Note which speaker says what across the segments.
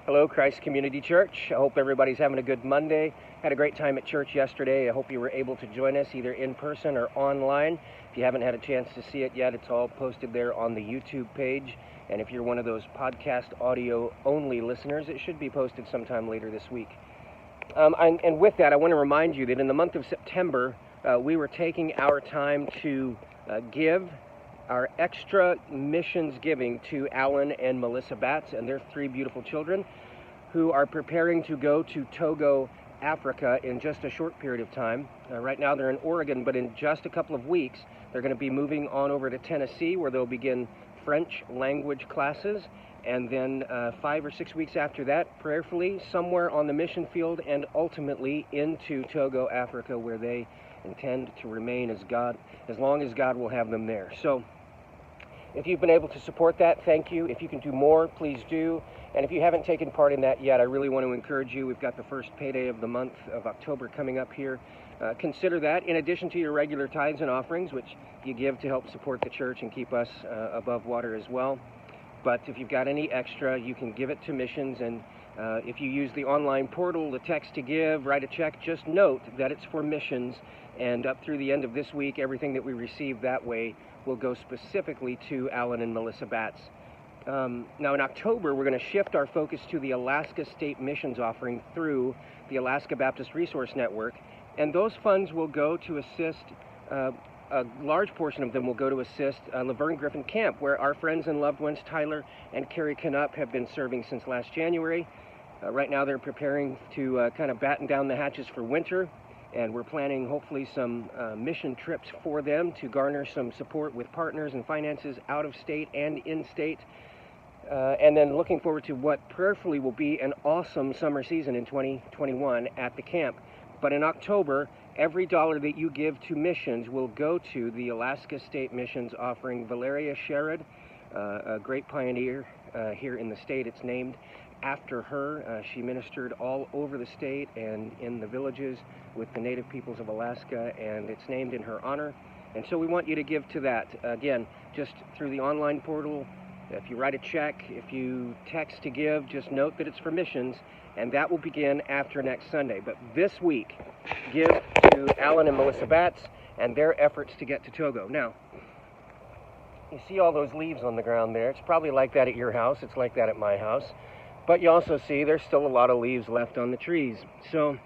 Speaker 1: Hello, Christ Community Church. I hope everybody's having a good Monday. Had a great time at church yesterday. I hope you were able to join us either in person or online. If you haven't had a chance to see it yet, it's all posted there on the YouTube page. And if you're one of those podcast audio only listeners, it should be posted sometime later this week. And with that, I want to remind you that in the month of September, we were taking our time to give our extra missions giving to Alan and Melissa Batts and their 3 beautiful children who are preparing to go to Togo, Africa in just a short period of time. Right now they're in Oregon, but in just a couple of weeks they're going to be moving on over to Tennessee, where they'll begin French language classes, and then 5 or 6 weeks after that, prayerfully, somewhere on the mission field and ultimately into Togo, Africa, where they intend to remain as long as God will have them there. So if you've been able to support that, thank you. If you can do more, please do. And if you haven't taken part in that yet, I really want to encourage you. We've got the first payday of the month of October coming up here. Consider that in addition to your regular tithes and offerings, which you give to help support the church and keep us above water as well. But if you've got any extra, you can give it to missions. And if you use the online portal, the text to give, write a check, just note that it's for missions. And up through the end of this week, everything that we receive that way will go specifically to Alan and Melissa Batts. Now in October, we're going to shift our focus to the Alaska State Missions offering through the Alaska Baptist Resource Network. And those funds will go to assist, a large portion of them will go to assist Laverne Griffin Camp, where our friends and loved ones, Tyler and Carrie Canup, have been serving since last January. Right now they're preparing to kind of batten down the hatches for winter. And we're planning hopefully some mission trips for them to garner some support with partners and finances out of state and in state. And then looking forward to what prayerfully will be an awesome summer season in 2021 at the camp. But in October, every dollar that you give to missions will go to the Alaska State Missions offering. Valeria Sherrod, a great pioneer here in the state. It's named after her. She ministered all over the state and in the villages with the native peoples of Alaska, and it's named in her honor. And so we want you to give to that. Again, just through the online portal. If you write a check, if you text to give, just note that it's for missions, and that will begin after next Sunday. But this week, give to Alan and Melissa Batts and their efforts to get to Togo. Now, you see all those leaves on the ground there. It's probably like that at your house. It's like that at my house. But you also see there's still a lot of leaves left on the trees. So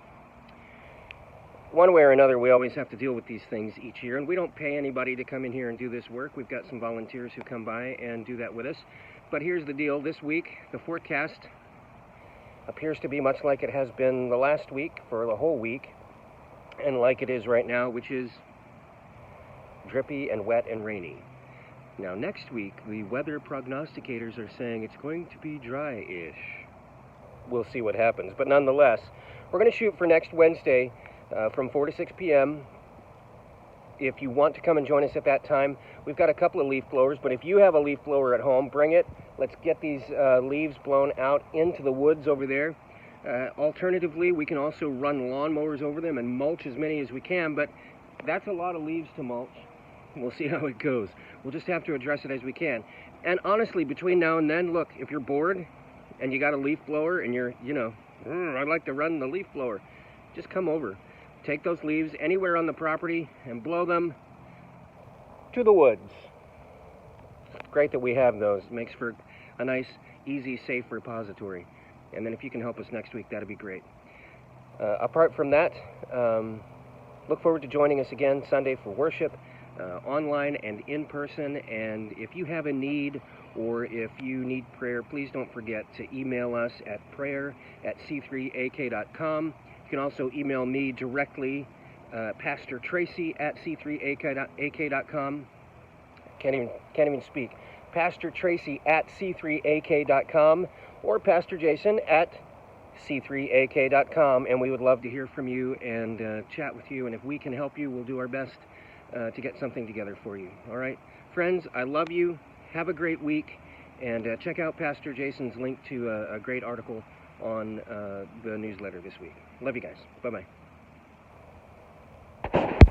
Speaker 1: one way or another, we always have to deal with these things each year. And we don't pay anybody to come in here and do this work. We've got some volunteers who come by and do that with us. But here's the deal. This week, the forecast appears to be much like it has been the last week for the whole week. And like it is right now, which is drippy and wet and rainy. Now, next week, the weather prognosticators are saying it's going to be dry-ish. We'll see what happens. But nonetheless, we're going to shoot for next Wednesday from 4 to 6 p.m. If you want to come and join us at that time, we've got a couple of leaf blowers. But if you have a leaf blower at home, bring it. Let's get these leaves blown out into the woods over there. Alternatively, we can also run lawnmowers over them and mulch as many as we can. But that's a lot of leaves to mulch. We'll see how it goes. We'll just have to address it as we can. And honestly, between now and then, look, if you're bored and you got a leaf blower and you're, I'd like to run the leaf blower, just come over. Take those leaves anywhere on the property and blow them to the woods. It's great that we have those. It makes for a nice, easy, safe repository. And then if you can help us next week, that'd be great. Apart from that, look forward to joining us again Sunday for worship. Online and in person. And if you have a need or if you need prayer, please don't forget to email us at prayer@c3ak.com. You can also email me directly, Pastor Tracy at c3ak.com. Can't even speak. Pastor Tracy at c3ak.com or Pastor Jason at c3ak.com. And we would love to hear from you and chat with you. And if we can help you, we'll do our best to get something together for you. All right, friends, I love you. Have a great week, and check out Pastor Jason's link to a great article on the newsletter this week. Love you guys. Bye-bye.